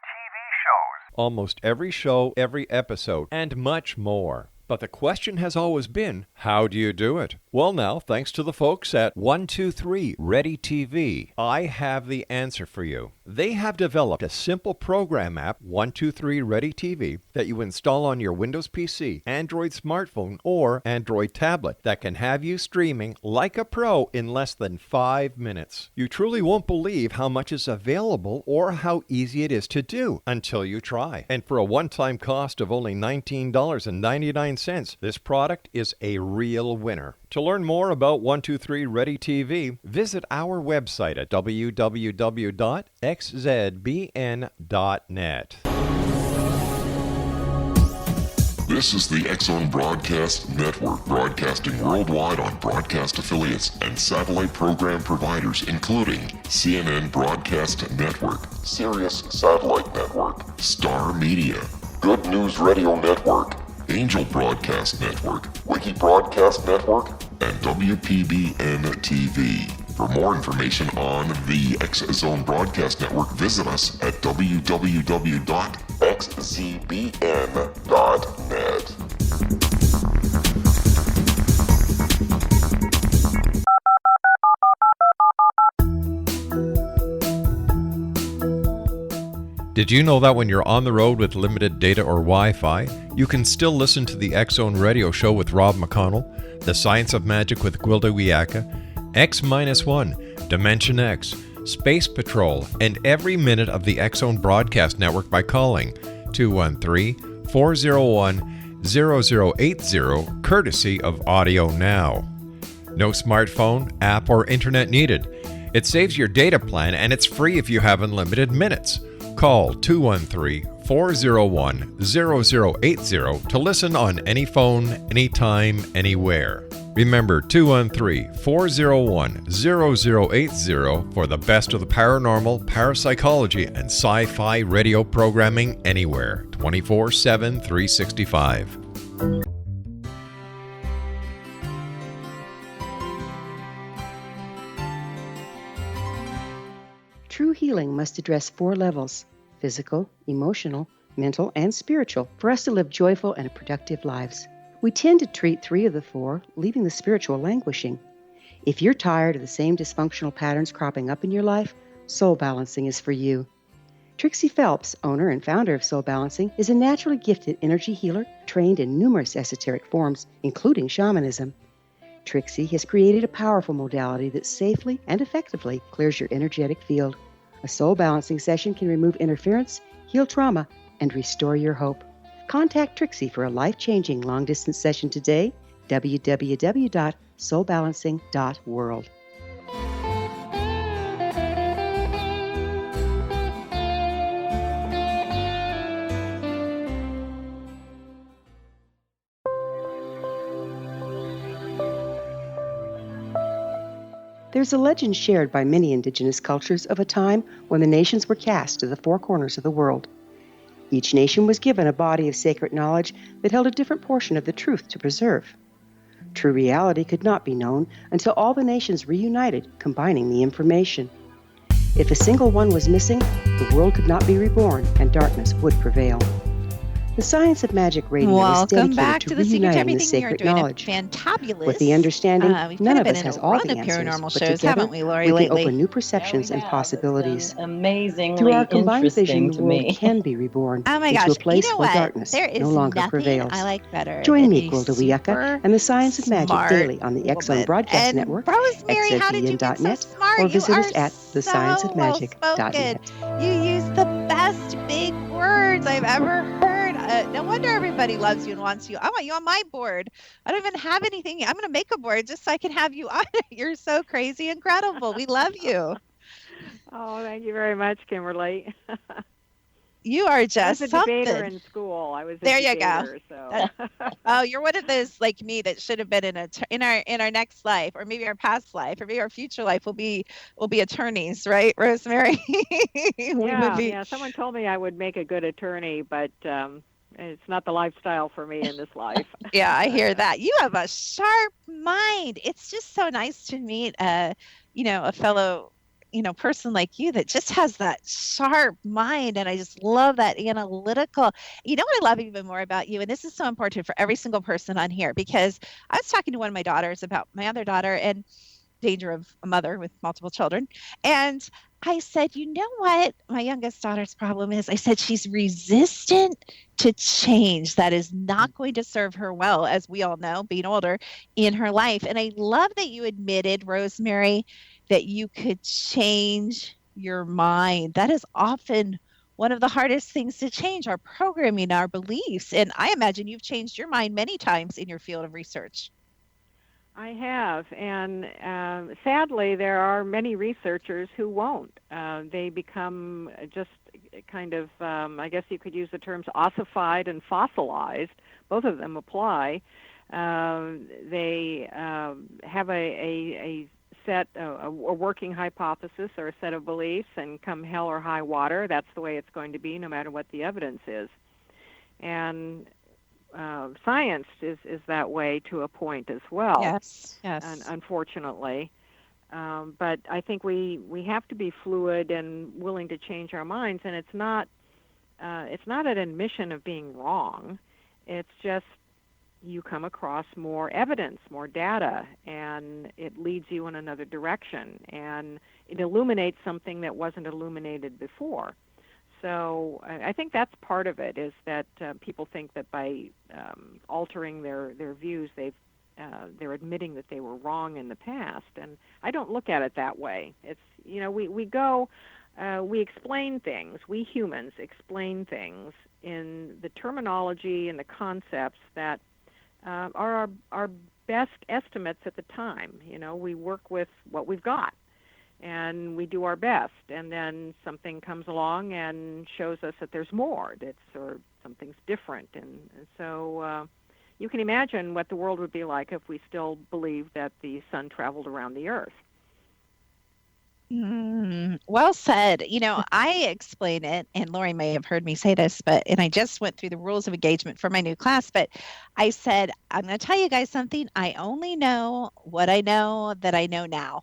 shows. Almost every show, every episode, and much more. But the question has always been, how do you do it? Well, now, thanks to the folks at 123 Ready TV, I have the answer for you. They have developed a simple program app, 123 Ready TV, that you install on your Windows PC, Android smartphone, or Android tablet that can have you streaming like a pro in less than 5 minutes. You truly won't believe how much is available or how easy it is to do until you try. And for a one-time cost of only $19.99, this product is a real winner. To learn more about 123 Ready TV, visit our website at www.xzbn.net. This is the X-Zone Broadcast Network, broadcasting worldwide on broadcast affiliates and satellite program providers, including CNN Broadcast Network, Sirius Satellite Network, Star Media, Good News Radio Network, Angel Broadcast Network, Wiki Broadcast Network, and WPBN TV. For more information on the X-Zone Broadcast Network, visit us at www.xzbn.net. Did you know that when you're on the road with limited data or Wi-Fi, you can still listen to the X-Zone Radio Show with Rob McConnell, The Science of Magic with Guiley, X-1, Dimension X, Space Patrol, and every minute of the X-Zone Broadcast Network by calling 213-401-0080, courtesy of Audio Now. No smartphone, app, or internet needed. It saves your data plan and it's free if you have unlimited minutes. Call 213-401-0080 to listen on any phone, anytime, anywhere. Remember 213-401-0080 for the best of the paranormal, parapsychology, and sci-fi radio programming anywhere, 24/7, 365. True healing must address 4 levels: physical, emotional, mental, and spiritual, for us to live joyful and productive lives. We tend to treat 3 of the 4, leaving the spiritual languishing. If you're tired of the same dysfunctional patterns cropping up in your life, Soul Balancing is for you. Trixie Phelps, owner and founder of Soul Balancing, is a naturally gifted energy healer trained in numerous esoteric forms, including shamanism. Trixie has created a powerful modality that safely and effectively clears your energetic field. A soul balancing session can remove interference, heal trauma, and restore your hope. Contact Trixie for a life-changing long-distance session today, www.soulbalancing.world. There's a legend shared by many indigenous cultures of a time when the nations were cast to the 4 corners of the world. Each nation was given a body of sacred knowledge that held a different portion of the truth to preserve. True reality could not be known until all the nations reunited, combining the information. If a single one was missing, the world could not be reborn and darkness would prevail. The Science of Magic Radio is dedicated to reuniting the sacred knowledge. Fantabulous. With the understanding, we've none of been us in has a all run the of answers, paranormal but shows, together haven't we, Lori, we lately? can open new perceptions and possibilities. It's been amazingly Through our combined vision, interesting the to world me. can be reborn Oh my into gosh, a place you know where what? darkness There is no longer nothing prevails. I like better Join than me, a Guiley, super and the Science of Magic smart daily on the X-Zone woman. Broadcast And Network, Rosemary, how did you get so xzbn.net, smart? or visit you us at so thescienceofmagic.net. well-spoken. You use the best big words I've ever heard. No wonder everybody loves you and wants you. I want you on my board. I don't even have anything. I'm going to make a board just so I can have you on it. You're so crazy incredible. We love you. Oh, thank you very much, Kimberly. You are just I was a debater something. in school. I was a There you debater, go. So. Oh, you're one of those like me that should have been in our next life, or maybe our past life, or maybe our future life will be attorneys, right, Rosemary? Yeah. Someone told me I would make a good attorney, but it's not the lifestyle for me in this life. Yeah, I hear that. You have a sharp mind. It's just so nice to meet a fellow person like you that just has that sharp mind. And I just love that analytical. You know what I love even more about you? And this is so important for every single person on here, because I was talking to one of my daughters about my other daughter and danger of a mother with multiple children. And I said, you know what my youngest daughter's problem is? I said, she's resistant to change. That is not going to serve her well, as we all know, being older in her life. And I love that you admitted, Rosemary, that you could change your mind. That is often one of the hardest things to change, our programming, our beliefs. And I imagine you've changed your mind many times in your field of research. I have, and sadly, there are many researchers who won't. They become just kind of, I guess you could use the terms ossified and fossilized. Both of them apply. They have a set, a working hypothesis or a set of beliefs, and come hell or high water, that's the way it's going to be, no matter what the evidence is. And science is that way to a point as well. Yes. Unfortunately. But I think we have to be fluid and willing to change our minds, and it's not an admission of being wrong. It's just you come across more evidence, more data, and it leads you in another direction, and it illuminates something that wasn't illuminated before. So I think that's part of it, is that people think that by altering their views, they're admitting that they were wrong in the past, and I don't look at it that way. It's we explain things. We humans explain things in the terminology and the concepts that are our best estimates at the time. We work with what we've got, and we do our best, and then something comes along and shows us that there's more, or something's different, and so you can imagine what the world would be like if we still believed that the sun traveled around the earth. Well said. I explain it, and Lori may have heard me say this, and I just went through the rules of engagement for my new class, but I said, I'm going to tell you guys something. I only know what I know that I know now,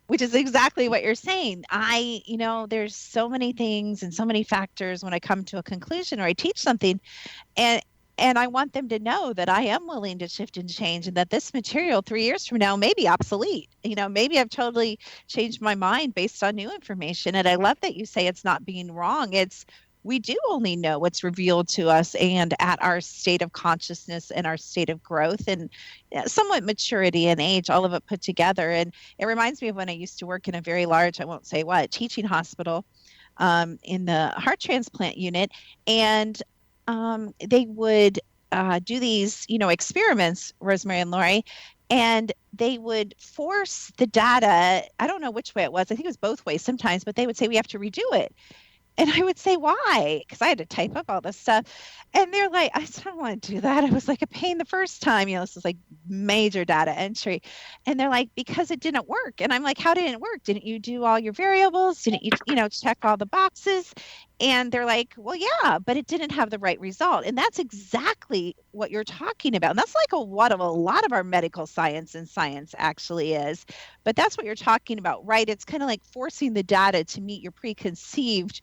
which is exactly what you're saying. There's so many things and so many factors when I come to a conclusion or I teach something, and I want them to know that I am willing to shift and change, and that this material 3 years from now may be obsolete. Maybe I've totally changed my mind based on new information. And I love that you say it's not being wrong. We do only know what's revealed to us and at our state of consciousness and our state of growth and somewhat maturity and age, all of it put together. And it reminds me of when I used to work in a very large, I won't say what, teaching hospital in the heart transplant unit. And they would do these, experiments, Rosemary and Lori, and they would force the data. I don't know which way it was. I think it was both ways sometimes, but they would say, we have to redo it. And I would say, why? Because I had to type up all this stuff. And they're like, I don't want to do that. It was like a pain the first time. This is like major data entry. And they're like, because it didn't work. And I'm like, how didn't it work? Didn't you do all your variables? Didn't you, check all the boxes? And they're like, well, yeah, but it didn't have the right result. And that's exactly what you're talking about. And that's like what a lot of our medical science and science actually is. But that's what you're talking about, right? It's kind of like forcing the data to meet your preconceived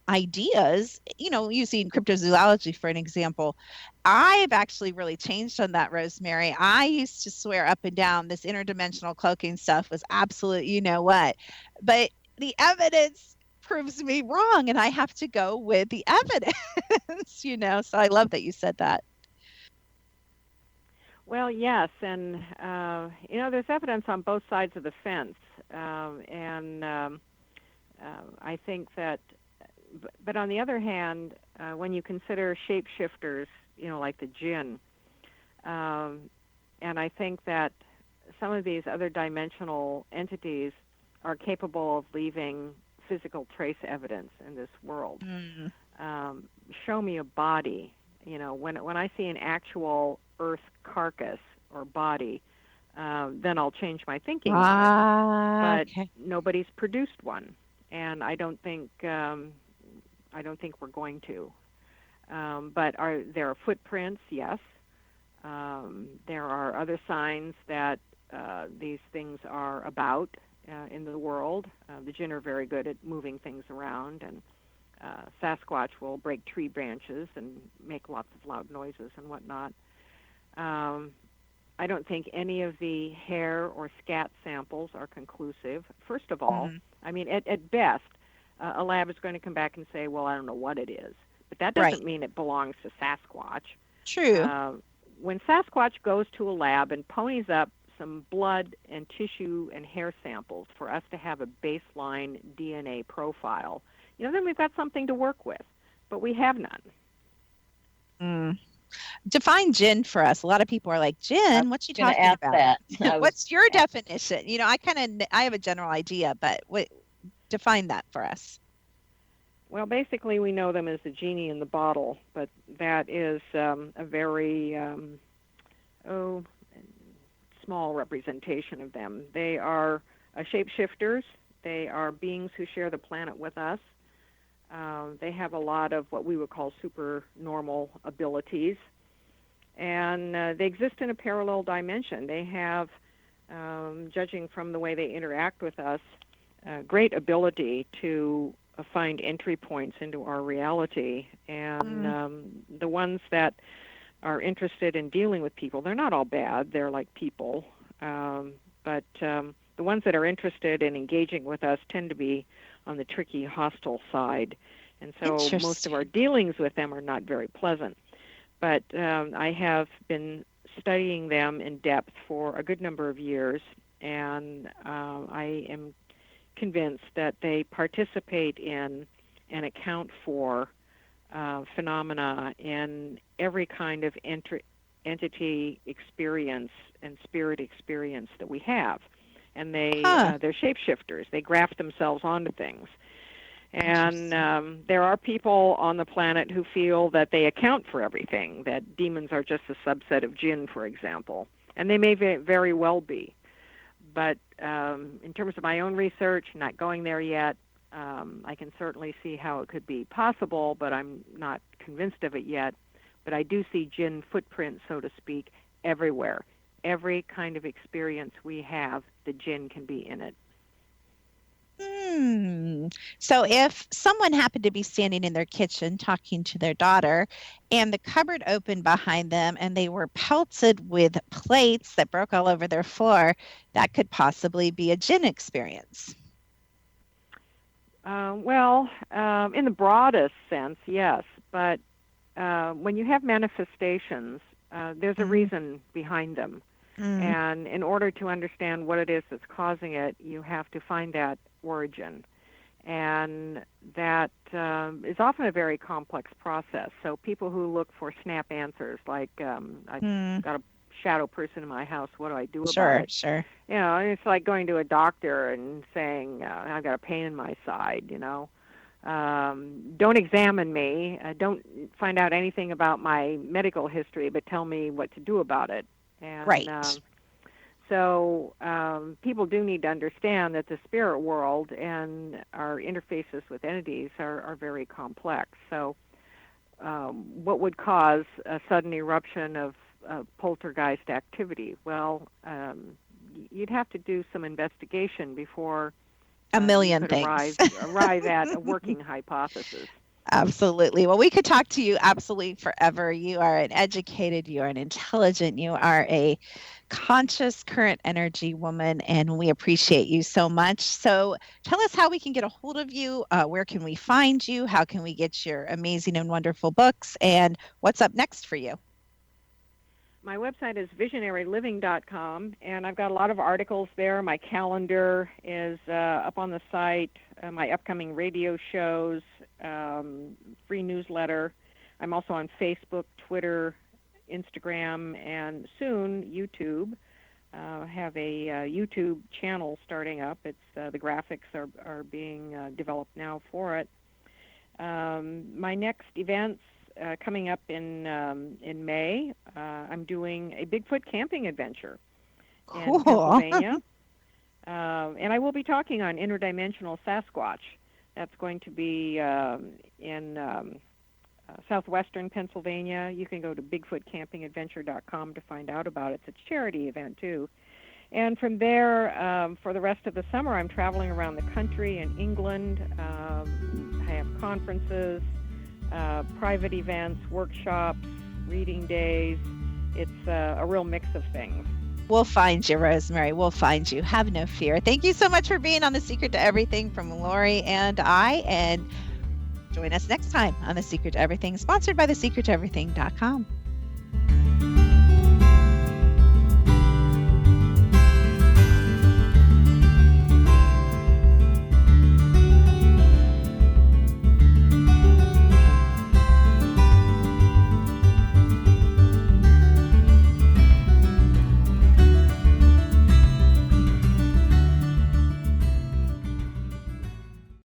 ideas, using cryptozoology for an example. I've actually really changed on that, Rosemary. I used to swear up and down this interdimensional cloaking stuff was absolute, but the evidence proves me wrong, and I have to go with the evidence, so I love that you said that. Well, yes, and there's evidence on both sides of the fence, and I think that, but on the other hand, when you consider shapeshifters, like the jinn, and I think that some of these other dimensional entities are capable of leaving physical trace evidence in this world. Show me a body. When I see an actual Earth carcass or body, then I'll change my thinking on it. But nobody's produced one, and I don't think we're going to. But there are footprints? Yes. There are other signs that these things are about. in the world. The Jinn are very good at moving things around, and Sasquatch will break tree branches and make lots of loud noises and whatnot. I don't think any of the hair or scat samples are conclusive. First of all, I mean, at best, a lab is going to come back and say, well, I don't know what it is. But that doesn't mean it belongs to Sasquatch. True. When Sasquatch goes to a lab and ponies up some blood and tissue and hair samples for us to have a baseline DNA profile, then we've got something to work with. But we have none. Define Jinn for us. A lot of people are like, Jinn, what you talking about? What's your definition? I have a general idea, but define that for us. Well, basically, we know them as the genie in the bottle, but that is a very small representation of them. They are shapeshifters. They are beings who share the planet with us. They have a lot of what we would call supernormal abilities, and they exist in a parallel dimension. They have, judging from the way they interact with us, great ability to find entry points into our reality. And the ones that are interested in dealing with people, they're not all bad. They're like people. But the ones that are interested in engaging with us tend to be on the tricky, hostile side. And so most of our dealings with them are not very pleasant. But I have been studying them in depth for a good number of years, and I am convinced that they participate in and account for phenomena in every kind of entity experience and spirit experience that we have. And they're shapeshifters. They graft themselves onto things. And there are people on the planet who feel that they account for everything, that demons are just a subset of jinn, for example. And they may very well be. But in terms of my own research, not going there yet, I can certainly see how it could be possible, but I'm not convinced of it yet. But I do see jinn footprints, so to speak, everywhere. Every kind of experience we have, the jinn can be in it. So if someone happened to be standing in their kitchen talking to their daughter and the cupboard opened behind them and they were pelted with plates that broke all over their floor, that could possibly be a jinn experience. In the broadest sense, yes. But when you have manifestations, there's a reason behind them. And in order to understand what it is that's causing it, you have to find that origin. And that is often a very complex process. So people who look for snap answers, like I've got a shadow person in my house, what do I do about it? Sure. It's like going to a doctor and saying, I've got a pain in my side, Don't examine me. Don't find out anything about my medical history, but tell me what to do about it. And, So people do need to understand that the spirit world and our interfaces with entities are very complex. So what would cause a sudden eruption of poltergeist activity? Well, you'd have to do some investigation before a million you could things arrive at a working hypothesis. Absolutely. Well, we could talk to you absolutely forever. You are an educated, you are an intelligent, you are a conscious current energy woman, and we appreciate you so much. So tell us how we can get a hold of you. Where can we find you? How can we get your amazing and wonderful books? And what's up next for you? My website is visionaryliving.com, and I've got a lot of articles there. My calendar is up on the site, my upcoming radio shows, free newsletter. I'm also on Facebook, Twitter, Instagram, and soon YouTube. Have a YouTube channel starting up. It's the graphics are being developed now for it. My next events coming up in May, I'm doing a Bigfoot camping adventure in Pennsylvania. And I will be talking on interdimensional Sasquatch. That's going to be in southwestern Pennsylvania. You can go to BigfootCampingAdventure.com to find out about it. It's a charity event, too. And from there, for the rest of the summer, I'm traveling around the country in England. I have conferences, private events, workshops, reading days. It's a real mix of things. We'll find you, Rosemary. We'll find you. Have no fear. Thank you so much for being on The Secret to Everything from Lori and I. And join us next time on The Secret to Everything, sponsored by thesecrettoeverything.com.